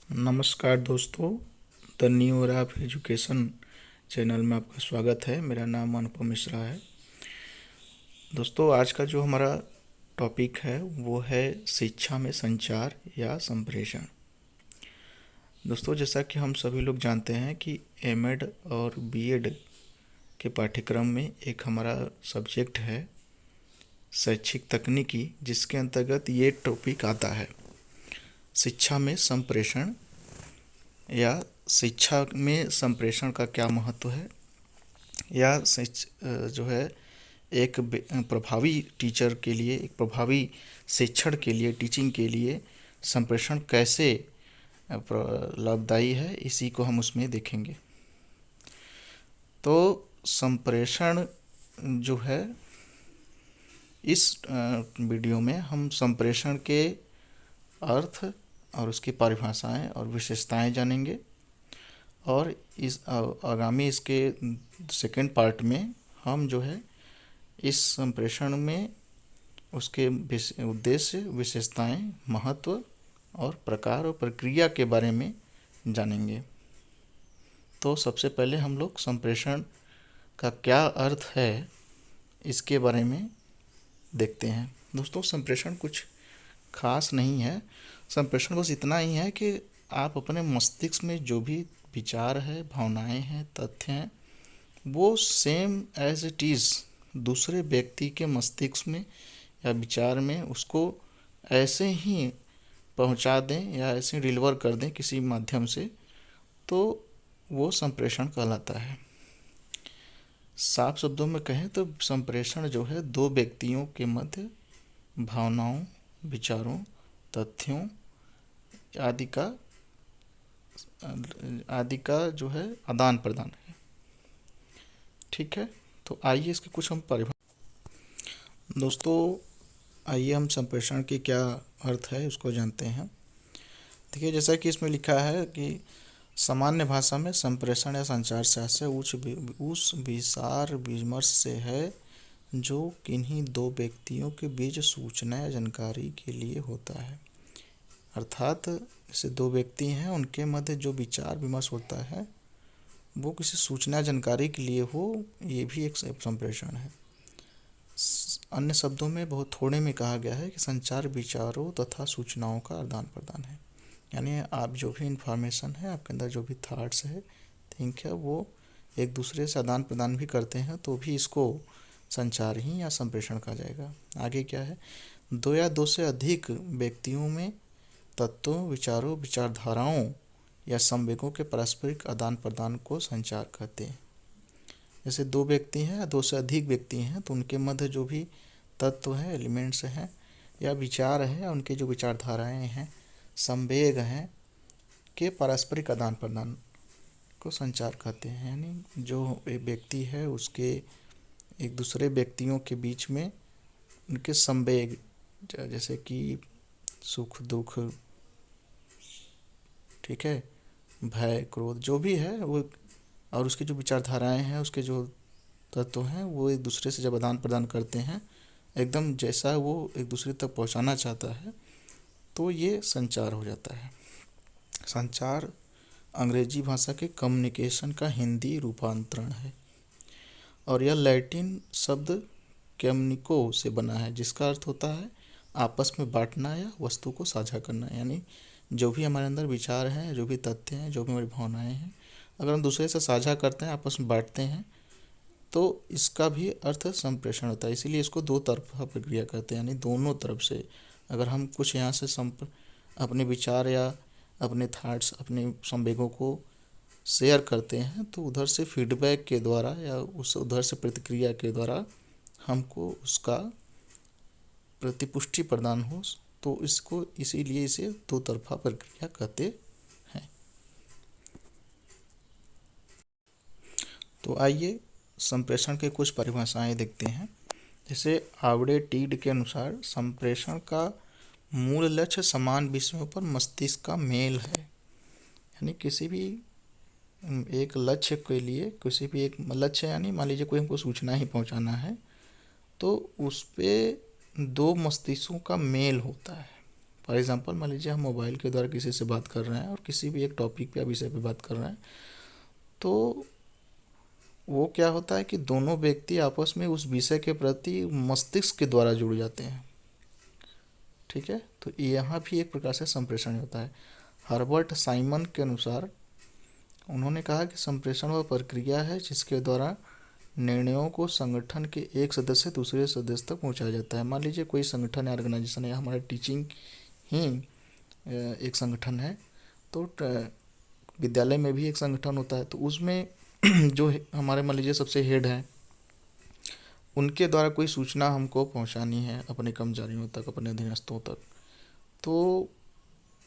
नमस्कार दोस्तों, the new era of education channel में आपका स्वागत है। मेरा नाम अनुपम मिश्रा है। दोस्तों, आज का जो हमारा टॉपिक है वो है शिक्षा में संचार या संप्रेषण। दोस्तों, जैसा कि हम सभी लोग जानते हैं कि एमएड और बीएड के पाठ्यक्रम में एक हमारा सब्जेक्ट है शैक्षिक तकनीकी, जिसके अंतर्गत ये टॉपिक आता है शिक्षा में संप्रेषण या शिक्षा में संप्रेषण का क्या महत्व है, या जो है एक प्रभावी टीचर के लिए, एक प्रभावी शिक्षण के लिए, टीचिंग के लिए संप्रेषण कैसे लाभदायी है, इसी को हम उसमें देखेंगे। तो संप्रेषण जो है, इस वीडियो में हम संप्रेषण के अर्थ और उसकी परिभाषाएं और विशेषताएं जानेंगे, और इस आगामी इसके सेकेंड पार्ट में हम जो है इस संप्रेषण में उसके उद्देश्य, विशेषताएं, महत्व और प्रकार और प्रक्रिया के बारे में जानेंगे। तो सबसे पहले हम लोग संप्रेषण का क्या अर्थ है इसके बारे में देखते हैं। दोस्तों, संप्रेषण कुछ खास नहीं है। संप्रेषण बस इतना ही है कि आप अपने मस्तिष्क में जो भी विचार है, भावनाएं हैं, तथ्य हैं, वो सेम एज इट इज़ दूसरे व्यक्ति के मस्तिष्क में या विचार में उसको ऐसे ही पहुंचा दें या ऐसे डिलीवर कर दें किसी माध्यम से, तो वो संप्रेषण कहलाता है। साफ शब्दों में कहें तो संप्रेषण जो है दो व्यक्तियों के मध्य भावनाओं, विचारों, तथ्यों आदि का जो है आदान प्रदान है। ठीक है, तो आइए इसके कुछ हम दोस्तों, आइए हम संप्रेषण की क्या अर्थ है उसको जानते हैं। देखिए, जैसा कि इसमें लिखा है कि सामान्य भाषा में संप्रेषण या संचार शास्त्र उस विचार विमर्श से है जो किन्हीं दो व्यक्तियों के बीच सूचना या जानकारी के लिए होता है। अर्थात जैसे दो व्यक्ति हैं, उनके मध्य जो विचार विमर्श होता है वो किसी सूचना जानकारी के लिए हो, ये भी एक संप्रेषण है। अन्य शब्दों में बहुत थोड़े में कहा गया है कि संचार विचारों तथा सूचनाओं का आदान प्रदान है। यानी आप जो भी इंफॉर्मेशन है, आपके अंदर जो भी थॉट्स है, थिंक है, वो एक दूसरे से आदान प्रदान भी करते हैं, तो भी इसको संचार ही या संप्रेषण कहा जाएगा। आगे क्या है, दो या दो से अधिक व्यक्तियों में तत्वों, विचारों, विचारधाराओं या संवेगों के पारस्परिक आदान प्रदान को संचार कहते हैं। जैसे दो व्यक्ति हैं या दो से अधिक व्यक्ति हैं, तो उनके मध्य जो भी तत्व हैं, एलिमेंट्स हैं या विचार हैं, उनके जो विचारधाराएं हैं, संवेग हैं, के पारस्परिक आदान प्रदान को संचार कहते हैं। यानी जो एक व्यक्ति है उसके एक दूसरे व्यक्तियों के बीच में उनके संवेग, जैसे कि सुख दुख, ठीक है, भय, क्रोध, जो भी है वो, और उसकी जो विचारधाराएं हैं, उसके जो तत्व हैं, वो एक दूसरे से जब आदान प्रदान करते हैं, एकदम जैसा वो एक दूसरे तक पहुंचाना चाहता है, तो ये संचार हो जाता है। संचार अंग्रेजी भाषा के कम्युनिकेशन का हिंदी रूपांतरण है, और यह लैटिन शब्द कम्युनिको से बना है, जिसका अर्थ होता है आपस में बांटना या वस्तु को साझा करना। यानी जो भी हमारे अंदर विचार हैं, जो भी तथ्य हैं, जो भी हमारी भावनाएं हैं, अगर हम दूसरे से साझा करते हैं, आपस में बांटते हैं, तो इसका भी अर्थ संप्रेषण होता है। इसीलिए इसको दो तरफा प्रक्रिया कहते हैं, यानी दोनों तरफ से अगर हम कुछ यहाँ से अपने विचार या अपने थॉट्स, अपने संवेगों को शेयर करते हैं, तो उधर से फीडबैक के द्वारा या उस उधर से प्रतिक्रिया के द्वारा हमको उसका प्रतिपुष्टि प्रदान हो, तो इसको इसीलिए इसे दो तरफा प्रक्रिया कहते हैं। तो आइए संप्रेषण के कुछ परिभाषाएं देखते हैं। जैसे आवड़े टीड के अनुसार संप्रेषण का मूल लक्ष्य समान विषयों पर मस्तिष्क का मेल है। यानी किसी भी एक लक्ष्य के लिए, किसी भी एक लक्ष्य, यानी मान लीजिए कोई हमको सूचना ही पहुंचाना है, तो उस पे दो मस्तिष्कों का मेल होता है, फॉर एग्जांपल मान लीजिए हम मोबाइल के द्वारा किसी से बात कर रहे हैं और किसी भी एक टॉपिक पे या विषय पे बात कर रहे हैं, तो वो क्या होता है कि दोनों व्यक्ति आपस में उस विषय के प्रति मस्तिष्क के द्वारा जुड़ जाते हैं। ठीक है, तो यहाँ भी एक प्रकार से संप्रेषण होता है। हर्बर्ट साइमन के अनुसार उन्होंने कहा कि संप्रेषण वह प्रक्रिया है जिसके द्वारा निर्णयों को संगठन के एक सदस्य से दूसरे सदस्य तक पहुंचाया जाता है। मान लीजिए कोई संगठन या ऑर्गेनाइजेशन है, हमारा टीचिंग ही एक संगठन है, तो विद्यालय में भी एक संगठन होता है, तो उसमें जो हमारे मान लीजिए सबसे हेड हैं, उनके द्वारा कोई सूचना हमको पहुंचानी है अपने कर्मचारियों तक, अपने अधीनस्थों तक, तो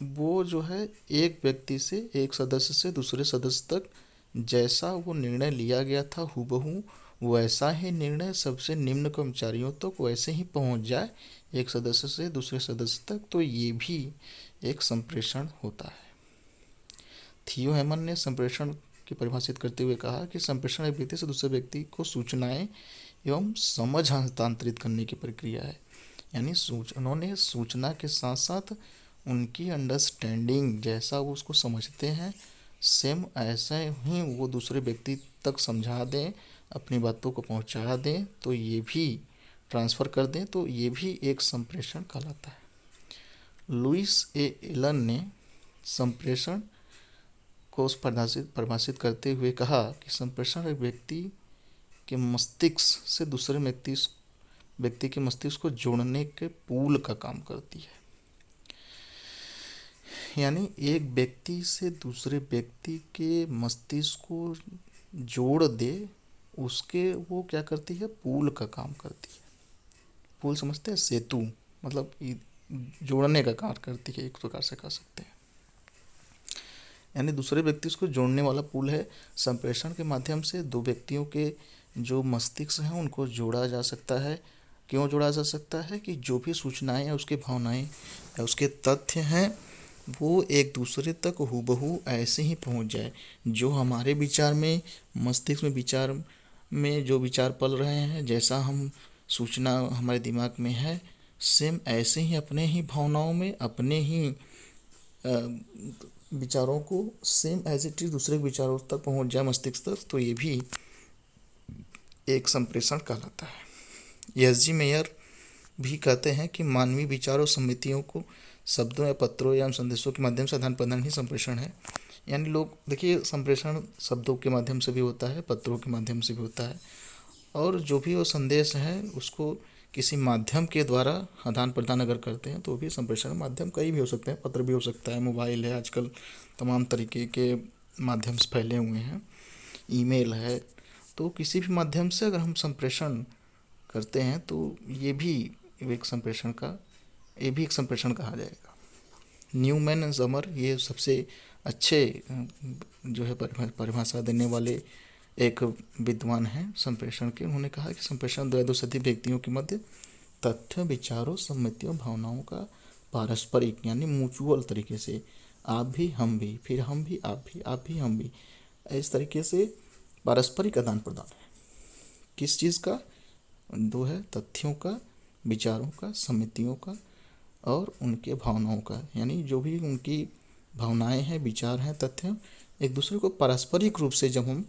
वो जो है एक व्यक्ति से, एक सदस्य से दूसरे सदस्य तक जैसा वो निर्णय लिया गया था हूबहू वैसा ही निर्णय सबसे निम्न कर्मचारियों तक वैसे ही पहुंच जाए एक सदस्य से दूसरे सदस्य तक, तो ये भी एक संप्रेषण होता है। थियो हेमन ने संप्रेषण की परिभाषित करते हुए कहा कि संप्रेषण एक व्यक्ति से दूसरे व्यक्ति को सूचनाएं एवं समझ हस्तांतरित करने की प्रक्रिया है। यानी उन्होंने सूचना के साथ साथ उनकी अंडरस्टैंडिंग, जैसा वो उसको समझते हैं सेम ऐसा ही वो दूसरे व्यक्ति तक समझा दें, अपनी बातों को पहुंचा दें, तो ये भी ट्रांसफ़र कर दें, तो ये भी एक संप्रेषण कहलाता है। लुइस ए एलन ने संप्रेषण को परिभाषित करते हुए कहा कि संप्रेषण एक व्यक्ति के मस्तिष्क से दूसरे व्यक्ति के मस्तिष्क को जोड़ने के पुल का काम करती है। यानी एक व्यक्ति से दूसरे व्यक्ति के मस्तिष्क को जोड़ दे, उसके वो क्या करती है, पुल का काम करती है। पुल समझते हैं, सेतु, मतलब जोड़ने का कार्य करती है, एक प्रकार से कह सकते हैं। यानी दूसरे व्यक्ति को जोड़ने वाला पुल है। संप्रेषण के माध्यम से दो व्यक्तियों के जो मस्तिष्क हैं उनको जोड़ा जा सकता है। क्यों जोड़ा जा सकता है कि जो भी सूचनाएं या उसके भावनाएं या उसके तथ्य हैं वो एक दूसरे तक हूबहू ऐसे ही पहुंच जाए। जो हमारे विचार में, मस्तिष्क में विचार में जो विचार पल रहे हैं, जैसा हम सूचना हमारे दिमाग में है, सेम ऐसे ही अपने ही भावनाओं में, अपने ही विचारों को सेम एज इट इज दूसरे विचारों तक पहुंच जाए, मस्तिष्क तक, तो ये भी एक संप्रेषण कहलाता है। एस.जी. मेयर भी कहते हैं कि मानवीय विचारों, समितियों को शब्दों या पत्रों या संदेशों के माध्यम से आदान प्रदान ही संप्रेषण है। यानी लोग देखिए, संप्रेषण शब्दों के माध्यम से भी होता है, पत्रों के माध्यम से भी होता है, और जो भी वो संदेश है उसको किसी माध्यम के द्वारा आदान प्रदान अगर करते हैं तो भी संप्रेषण माध्यम कई भी हो सकते हैं। पत्र भी हो सकता है, मोबाइल है, आजकल तमाम तरीके के माध्यम से फैले हुए हैं, ईमेल है, तो किसी भी माध्यम से अगर हम संप्रेषण करते हैं तो ये भी एक संप्रेषण कहा जाएगा। न्यूमैन समर ये सबसे अच्छे जो है परिभाषा देने वाले एक विद्वान हैं संप्रेषण के। उन्होंने कहा कि संप्रेषण दो से अधिक व्यक्तियों के मध्य तथ्य, विचारों, सम्मतियों, भावनाओं का पारस्परिक यानी म्यूचुअल तरीके से, आप भी हम भी, फिर हम भी आप भी, आप भी हम भी, इस तरीके से पारस्परिक आदान प्रदान है। किस चीज़ का? दो है, तथ्यों का, विचारों का, समितियों का और उनके भावनाओं का। यानी जो भी उनकी भावनाएं हैं, विचार हैं, तथ्य एक दूसरे को पारस्परिक रूप से जब हम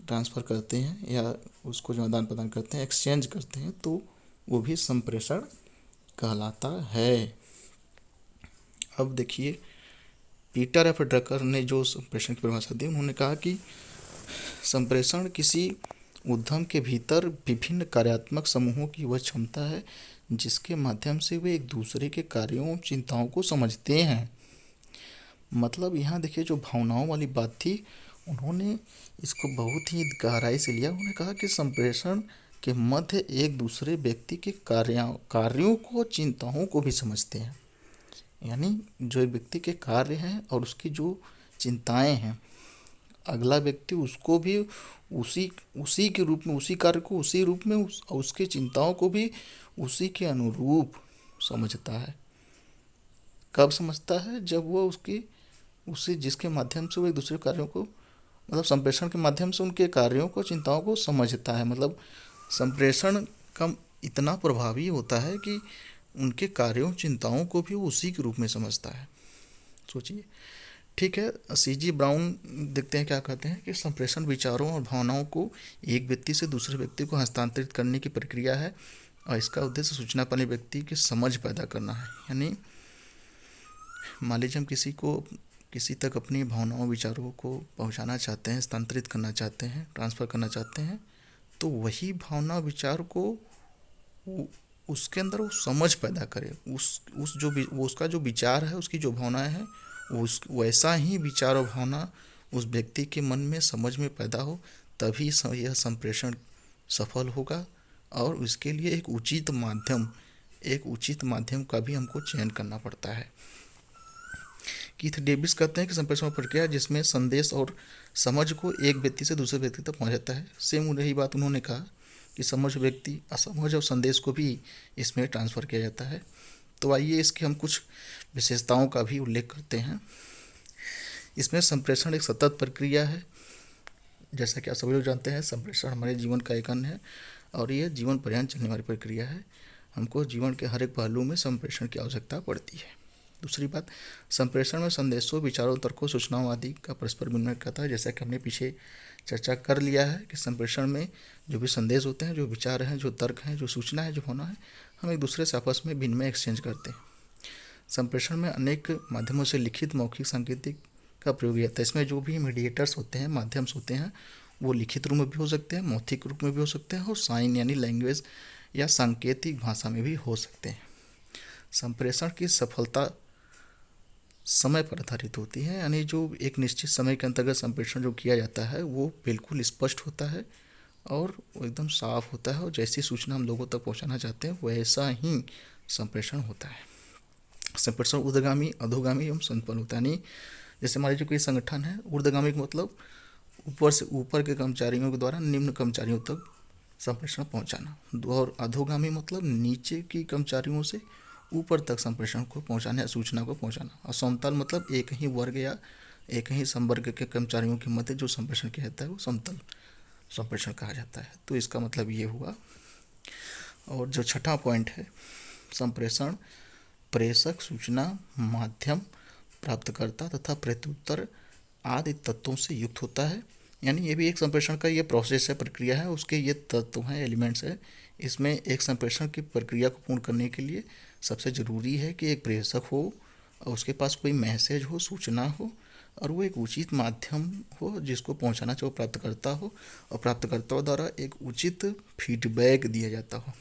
ट्रांसफ़र करते हैं या उसको जो आदान प्रदान करते हैं, एक्सचेंज करते हैं, तो वो भी संप्रेषण कहलाता है। अब देखिए, पीटर एफ ड्रकर ने जो संप्रेषण की परिभाषा दी, उन्होंने कहा कि संप्रेषण किसी उद्यम के भीतर विभिन्न कार्यात्मक समूहों की वह क्षमता है जिसके माध्यम से वे एक दूसरे के कार्यों, चिंताओं को समझते हैं। मतलब यहाँ देखिए, जो भावनाओं वाली बात थी, उन्होंने इसको बहुत ही गहराई से लिया। उन्होंने कहा कि संप्रेषण के मध्य एक दूसरे व्यक्ति के कार्यों को, चिंताओं को भी समझते हैं। यानी जो एक व्यक्ति के कार्य हैं और उसकी जो चिंताएं हैं, अगला व्यक्ति उसको भी उसी के रूप में, उसी कार्य को उसी रूप में, उसकी चिंताओं को भी उसी के अनुरूप समझता है। कब समझता है? जब वो उसी जिसके माध्यम से वो एक दूसरे कार्यों को, मतलब संप्रेषण के माध्यम से उनके कार्यों को, चिंताओं को समझता है। मतलब संप्रेषण का इतना प्रभावी होता है कि उनके कार्यों चिंताओं को भी वो उसी के रूप में समझता है। सोचिए, ठीक है। सीजी ब्राउन देखते हैं क्या कहते हैं कि संप्रेषण विचारों और भावनाओं को एक व्यक्ति से दूसरे व्यक्ति को हस्तांतरित करने की प्रक्रिया है और इसका उद्देश्य सूचना पाने व्यक्ति की समझ पैदा करना है। यानी मान लीजिए हम किसी तक अपनी भावनाओं विचारों को पहुंचाना चाहते हैं, हस्तांतरित करना चाहते हैं, ट्रांसफ़र करना चाहते हैं, तो वही भावना विचार को उसके अंदर वो समझ पैदा करे, उस जो वो उसका जो विचार है, उसकी जो भावनाएं हैं, उस वैसा ही विचार और भावना उस व्यक्ति के मन में समझ में पैदा हो, तभी यह संप्रेषण सफल होगा। और उसके लिए एक उचित माध्यम का भी हमको चयन करना पड़ता है। कीथ डेविस कहते हैं कि संप्रेषण प्रक्रिया जिसमें संदेश और समझ को एक व्यक्ति से दूसरे व्यक्ति तक पहुंचाता है। सेम रही बात उन्होंने कहा कि समझ और संदेश को भी इसमें ट्रांसफ़र किया जाता है। तो आइए इसके हम कुछ विशेषताओं का भी उल्लेख करते हैं। इसमें संप्रेषण एक सतत प्रक्रिया है। जैसा कि आप सभी लोग जानते हैं, संप्रेषण हमारे जीवन का एक अंग है और ये जीवन पर्यंत चलने वाली प्रक्रिया है। हमको जीवन के हर एक पहलू में संप्रेषण की आवश्यकता पड़ती है। दूसरी बात, संप्रेषण में संदेशों, विचारों, तर्कों, सूचनाओं आदि का परस्पर विनिमय करता है। जैसा कि हमने पीछे चर्चा कर लिया है कि संप्रेषण में जो भी संदेश होते हैं, जो विचार हैं, जो तर्क हैं, जो सूचना है, जो होना है, हम एक दूसरे से आपस में विनिमय एक्सचेंज करते हैं। संप्रेषण में अनेक माध्यमों से लिखित, मौखिक, सांकेतिक का प्रयोग किया जाता है। इसमें जो भी मीडिएटर्स होते हैं, माध्यम्स होते हैं, वो लिखित रूप में भी हो सकते हैं, मौखिक रूप में भी हो सकते हैं और साइन यानी लैंग्वेज या सांकेतिक भाषा में भी हो सकते हैं। संप्रेषण की सफलता समय पर आधारित होती है। यानी जो एक निश्चित समय के अंतर्गत संप्रेषण जो किया जाता है वो बिल्कुल स्पष्ट होता है और वो एकदम साफ होता है और जैसी सूचना हम लोगों तक पहुंचाना चाहते हैं वैसा ही संप्रेषण होता है। संप्रेषण ऊर्ध्वगामी, अधोगामी एवं संपन्न होता है। यानी जैसे मान लीजिए कोई संगठन है, ऊर्ध्वगामी का मतलब ऊपर से ऊपर के कर्मचारियों के द्वारा निम्न कर्मचारियों तक संप्रेषण पहुंचाना, और अधोगामी मतलब नीचे की कर्मचारियों से ऊपर तक संप्रेषण को पहुंचाना या सूचना को पहुंचाना। और समतल मतलब एक ही वर्ग या एक ही संवर्ग के कर्मचारियों के मध्य जो संप्रेषण किया जाता है वो समतल संप्रेषण कहा जाता है। तो इसका मतलब ये हुआ। और जो छठा पॉइंट है, संप्रेषण प्रेषक, सूचना, माध्यम, प्राप्तकर्ता तथा प्रत्युत्तर आदि तत्वों से युक्त होता है। यानी ये भी एक संप्रेषण का ये प्रोसेस है, प्रक्रिया है, उसके ये तत्व हैं, एलिमेंट्स है। इसमें एक संप्रेषण की प्रक्रिया को पूर्ण करने के लिए सबसे ज़रूरी है कि एक प्रेषक हो और उसके पास कोई मैसेज हो, सूचना हो और वो एक उचित माध्यम हो जिसको पहुंचाना चाहे, वो प्राप्तकर्ता हो और प्राप्तकर्ताओं द्वारा एक उचित फीडबैक दिया जाता हो।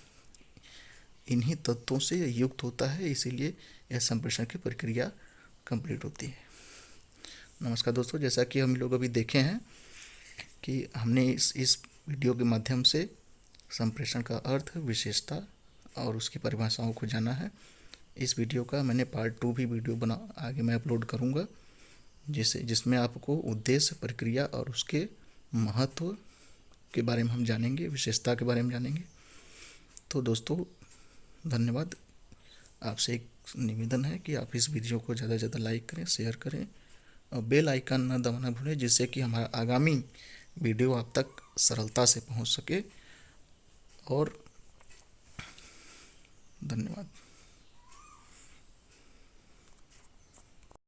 इन्हीं तत्वों से युक्त होता है, इसीलिए यह संप्रेषण की प्रक्रिया कंप्लीट होती है। नमस्कार दोस्तों, जैसा कि हम लोग अभी देखे हैं कि हमने इस वीडियो के माध्यम से संप्रेषण का अर्थ, विशेषता और उसकी परिभाषाओं को जाना है। इस वीडियो का मैंने पार्ट 2 भी वीडियो आगे मैं अपलोड करूँगा, जिसमें आपको उद्देश्य, प्रक्रिया और उसके महत्व के बारे में हम जानेंगे, विशेषता के बारे में जानेंगे। तो दोस्तों धन्यवाद। आपसे एक निवेदन है कि आप इस वीडियो को ज़्यादा से ज़्यादा लाइक करें, शेयर करें और बेल आइकन न दबाना भूलें, जिससे कि हमारा आगामी वीडियो आप तक सरलता से पहुंच सके। और धन्यवाद।